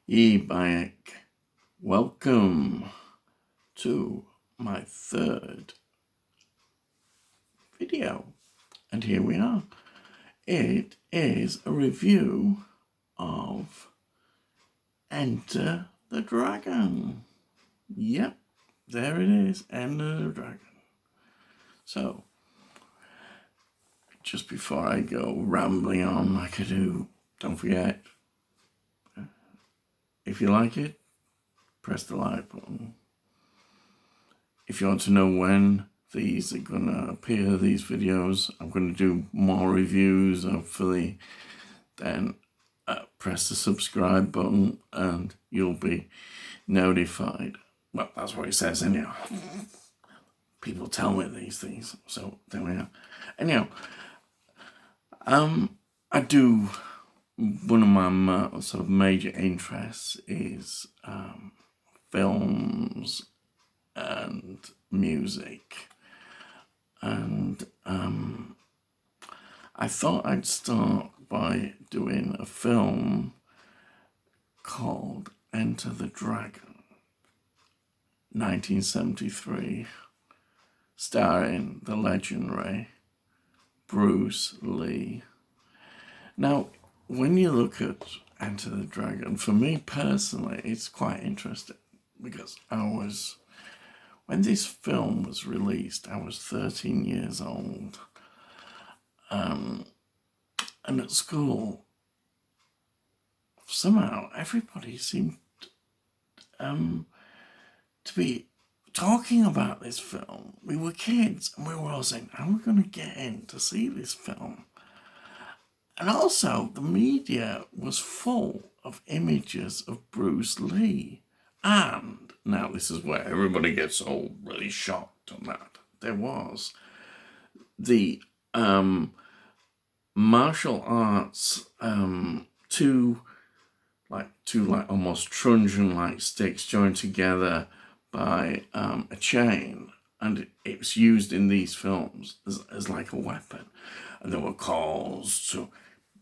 Bayek, welcome to my third video, and here we are. It is a review of Enter the Dragon. Yep, there it is, Enter the Dragon. So, just before I go rambling on like I do, don't forget, if you like it, press the like button. If you want to know when these are going to appear, these videos, I'm going to do more reviews, hopefully, then press the subscribe button and you'll be notified. Well, that's what it says anyhow. People tell me these things, so there we are. Anyhow, I do, one of my sort of major interests is films and music, and I thought I'd start by doing a film called Enter the Dragon, 1973, starring the legendary Bruce Lee. Now, when you look at Enter the Dragon, for me personally, it's quite interesting because when this film was released, I was 13 years old. And at school, somehow everybody seemed to be talking about this film. We were kids and we were all saying, how are we going to get in to see this film? And also, the media was full of images of Bruce Lee. And now this is where everybody gets all really shocked on that. There was the martial arts, two almost truncheon-like sticks joined together by a chain, and it was used in these films as like a weapon. And there were calls to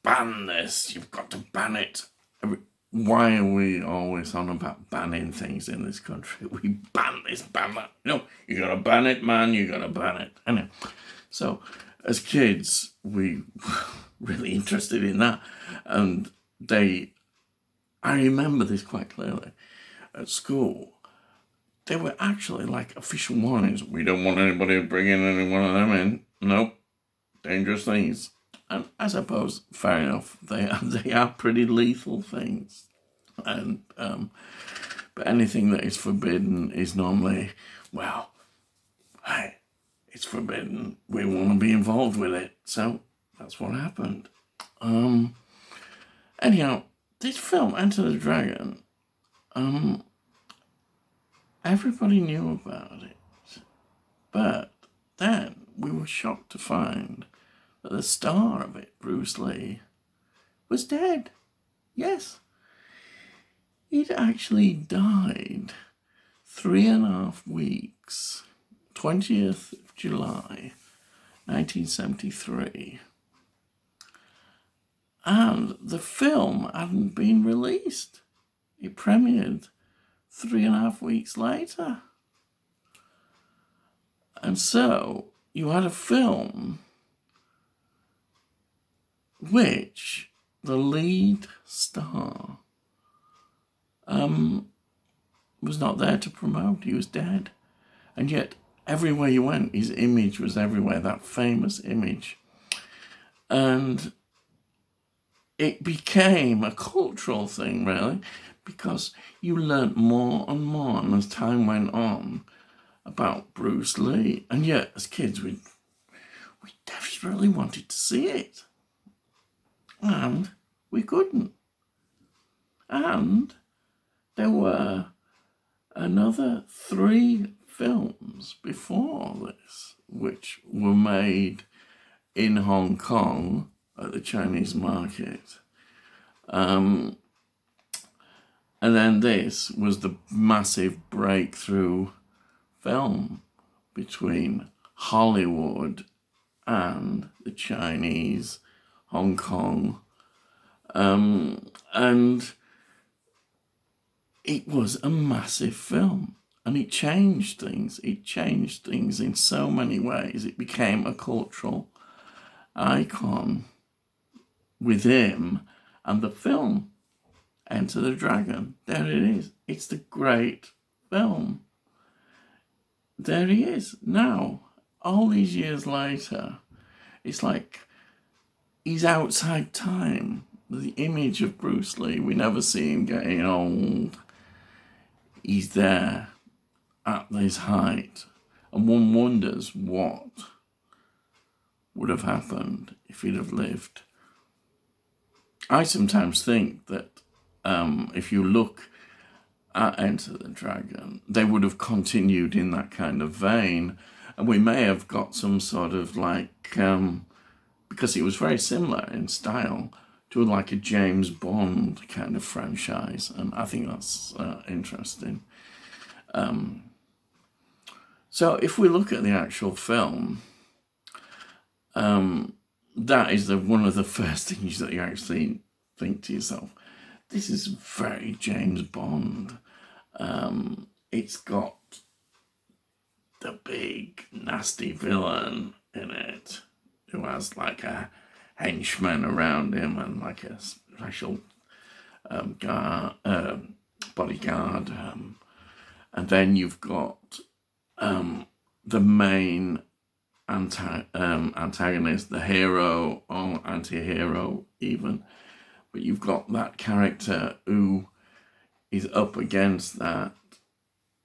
ban this, you've got to ban it. Why are we always on about banning things in this country? We ban this, ban that. No, you gotta ban it, man, you gotta ban it. Anyway, so as kids, we were really interested in that. And I remember this quite clearly, at school, they were actually like official warnings. We don't want anybody bringing any one of them in. Nope, dangerous things. And I suppose, fair enough, they are pretty lethal things. And but anything that is forbidden is normally, well, hey, it's forbidden. We want to be involved with it. So that's what happened. Anyhow, this film, Enter the Dragon, everybody knew about it. But then we were shocked to find that the star of it, Bruce Lee, was dead. Yes. He'd actually died 3.5 weeks, 20th of July, 1973. And the film hadn't been released. It premiered 3.5 weeks later. And so you had a film which the lead star was not there to promote. He was dead. And yet, everywhere you went, his image was everywhere, that famous image. And it became a cultural thing, really, because you learnt more and more as time went on about Bruce Lee. And yet, as kids, we desperately wanted to see it. And we couldn't. And there were another 3 films before this, which were made in Hong Kong at the Chinese market. And then this was the massive breakthrough film between Hollywood and the Chinese, Hong Kong. And it was a massive film. And it changed things. It changed things in so many ways. It became a cultural icon with him and the film Enter the Dragon. There it is. It's the great film. There he is. Now, all these years later, it's like he's outside time. The image of Bruce Lee, we never see him getting old. He's there at his height. And one wonders what would have happened if he'd have lived. I sometimes think that if you look at Enter the Dragon, they would have continued in that kind of vein, and we may have got some sort of like, because it was very similar in style to like a James Bond kind of franchise, and I think that's interesting. So if we look at the actual film, that is one of the first things that you actually think to yourself, this is very James Bond. It's got the big nasty villain in it who has like a henchman around him and like a special bodyguard. And then you've got the main antagonist, the hero or anti-hero even. But you've got that character who is up against that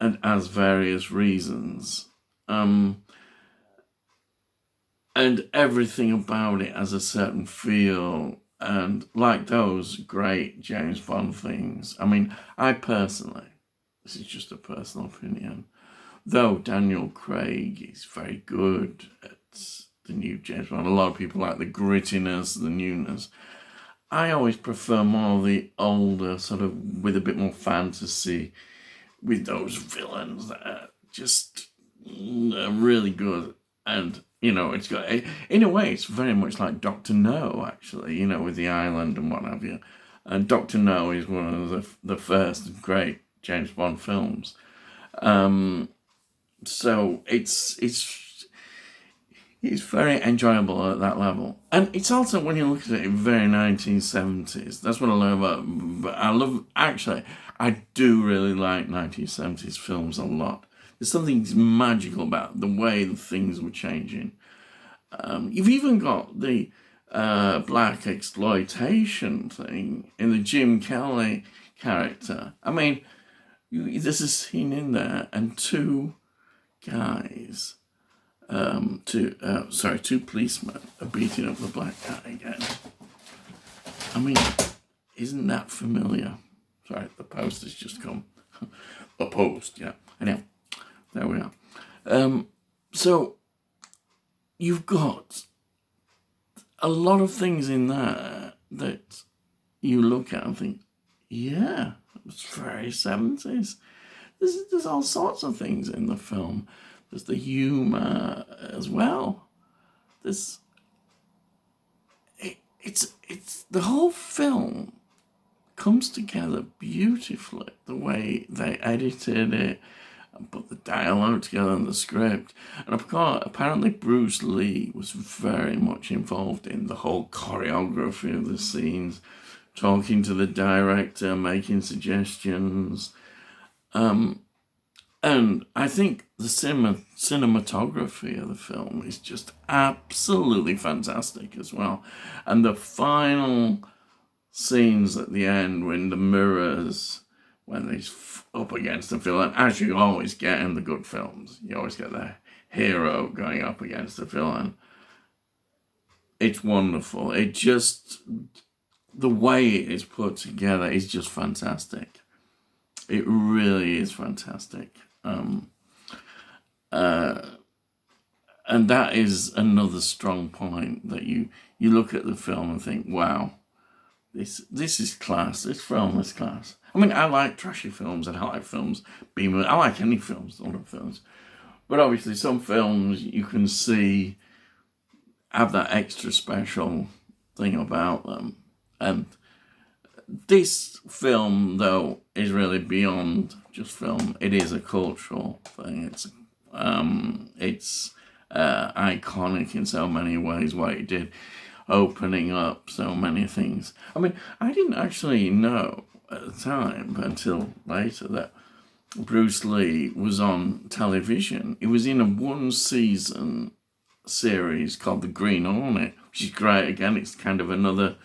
and has various reasons. And everything about it has a certain feel. And like those great James Bond things, I mean, I personally, this is just a personal opinion, though Daniel Craig is very good at the new James Bond, a lot of people like the grittiness, the newness. I always prefer more of the older, sort of with a bit more fantasy, with those villains that are just really good. And, you know, it's got, in a way, it's very much like Dr. No, actually, you know, with the island and what have you. And Dr. No is one of the first great James Bond films. So it's very enjoyable at that level. And it's also, when you look at it, very 1970s. That's what I love about, but I do really like 1970s films a lot. There's something magical about the way the things were changing. You've even got the black exploitation thing in the Jim Kelly character. I mean, there's a scene in there and two guys, two policemen are beating up the black guy again. I mean, isn't that familiar? Sorry, the post has just come. The post, yeah. Anyhow, there we are. So you've got a lot of things in there that you look at and think, yeah, it's very 70s. There's all sorts of things in the film. There's the humour as well. It's the whole film comes together beautifully. The way they edited it and put the dialogue together and the script. And of course, apparently Bruce Lee was very much involved in the whole choreography of the scenes, talking to the director, making suggestions. And I think the cinematography of the film is just absolutely fantastic as well. And the final scenes at the end when the mirrors, when he's up against the villain, as you always get in the good films, you always get the hero going up against the villain. It's wonderful. It just, the way it is put together is just fantastic. It really is fantastic. And that is another strong point, that you look at the film and think, wow, this is class. This film is class. I mean, I like trashy films and I like films I like any films, all of films. But obviously some films you can see have that extra special thing about them. And This film, though, is really beyond just film. It is a cultural thing. It's iconic in so many ways. What it did, opening up so many things. I mean, I didn't actually know at the time until later that Bruce Lee was on television. He was in a one-season series called The Green Hornet, which is great. Again, it's kind of another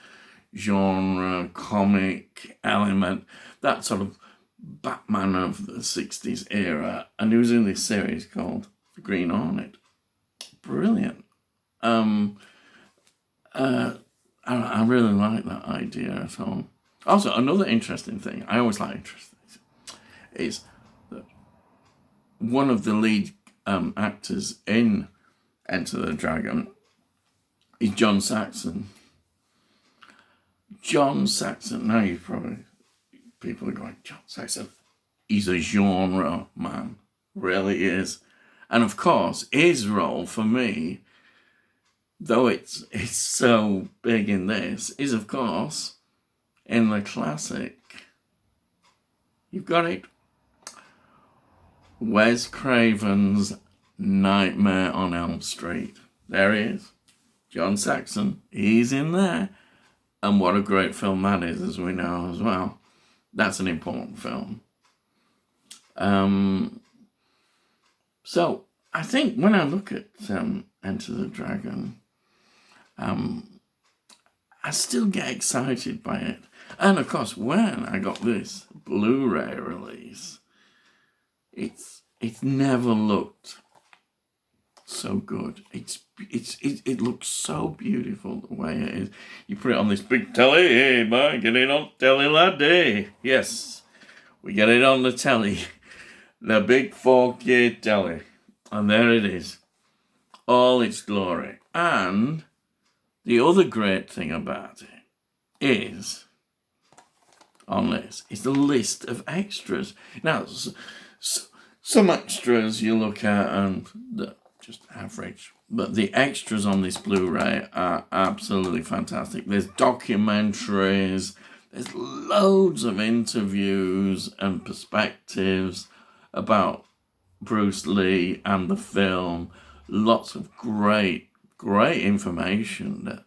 genre, comic element, that sort of Batman of the 60s era. And he was in this series called The Green Hornet. Brilliant. I really like that idea at all. Also, another interesting thing, I always like interesting things, is that one of the lead actors in Enter the Dragon is John Saxon. John Saxon, now you probably, people are going, John Saxon, he's a genre man, really is. And of course, his role for me, though it's so big in this, is of course in the classic. You've got it. Wes Craven's Nightmare on Elm Street. There he is. John Saxon. He's in there. And what a great film that is, as we know as well. That's an important film. So I think when I look at Enter the Dragon, I still get excited by it. And of course, when I got this Blu-ray release, it's never looked so good. It looks so beautiful the way it is. You put it on this big telly. Hey, man, get it on telly, lad. Hey. Yes, we get it on the telly. The big 4K telly. And there it is. All its glory. And the other great thing about it is, on this, is the list of extras. Now, some extras you look at and they're just average. But the extras on this Blu-ray are absolutely fantastic. There's documentaries, there's loads of interviews and perspectives about Bruce Lee and the film. Lots of great information. That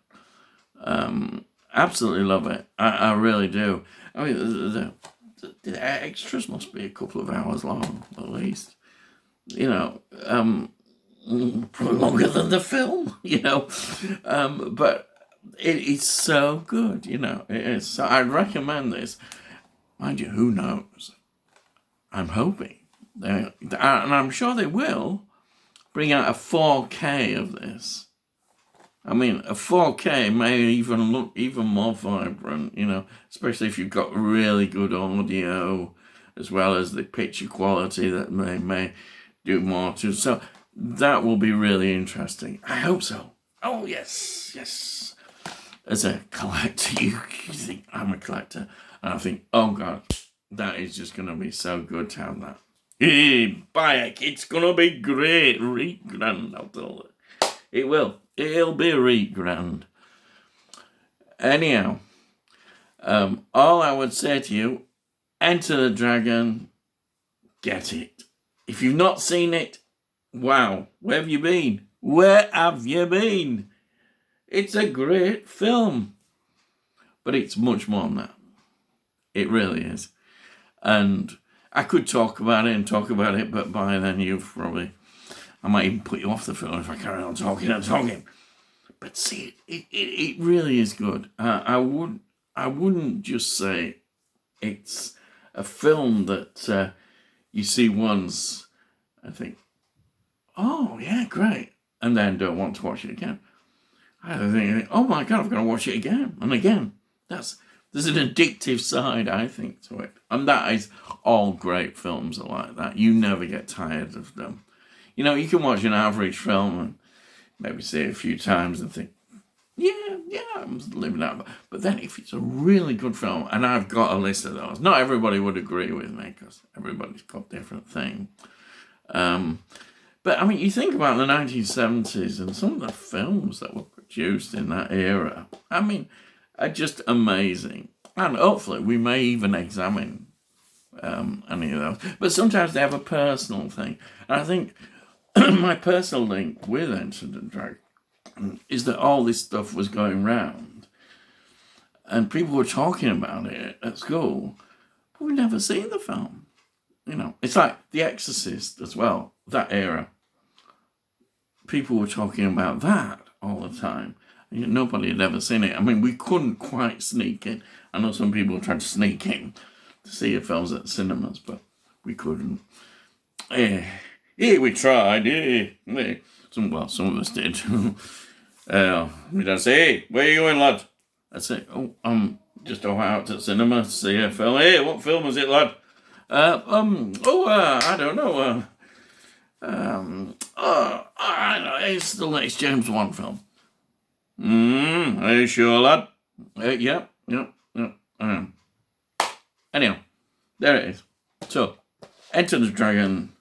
absolutely love it. I really do. I mean, the extras must be a couple of hours long, at least. You know, probably longer than the film, you know. But it's so good, you know. It is. So I'd recommend this. Mind you, who knows? I'm hoping. And I'm sure they will bring out a 4K of this. I mean, a 4K may even look even more vibrant, you know, especially if you've got really good audio as well as the picture quality that may do more to. So that will be really interesting. I hope so. Oh, yes. As a collector, you think I'm a collector. And I think, oh, God, that is just going to be so good to have that. Hey, buy it. It's going to be great. Really grand, I'll tell you. It will. It'll be really grand. Anyhow, all I would say to you, Enter the Dragon, get it. If you've not seen it, wow, where have you been? Where have you been? It's a great film. But it's much more than that. It really is. And I could talk about it, but by then you've probably... I might even put you off the film if I carry on talking. But see, it really is good. I wouldn't just say it's a film that you see once and think, oh yeah, great, and then don't want to watch it again. I think, oh my God, I've got to watch it again and again. There's an addictive side, I think, to it, and that is all great films are like that. You never get tired of them. You know, you can watch an average film and maybe see it a few times and think, yeah, I'm living that. But then if it's a really good film, and I've got a list of those, not everybody would agree with me because everybody's got different things. But I mean, you think about the 1970s and some of the films that were produced in that era, I mean, are just amazing. And hopefully we may even examine any of those. But sometimes they have a personal thing. And I think my personal link with Enter the Dragon is that all this stuff was going round and people were talking about it at school, but we've never seen the film. You know, it's like The Exorcist as well, that era. People were talking about that all the time. Nobody had ever seen it. I mean, we couldn't quite sneak in. I know some people tried to sneak in to see the films at cinemas, but we couldn't. We tried. Some of us did. My dad say, "Hey, where are you going, lad?" I'd say, "Oh, I'm just out to the cinema to see a film." "Hey, what film is it, lad?" I don't know. I know, it's the latest James Wan film. Are you sure, lad? Yep. Anyhow, there it is. So, Enter the Dragon,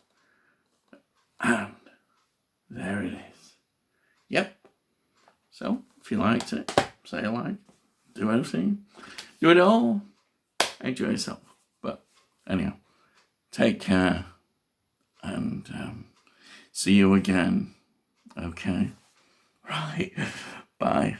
and there it is. Yep. So, if you liked it, say a like, do everything, do it all, enjoy yourself. But anyhow, take care, and see you again. Okay? Right. Bye.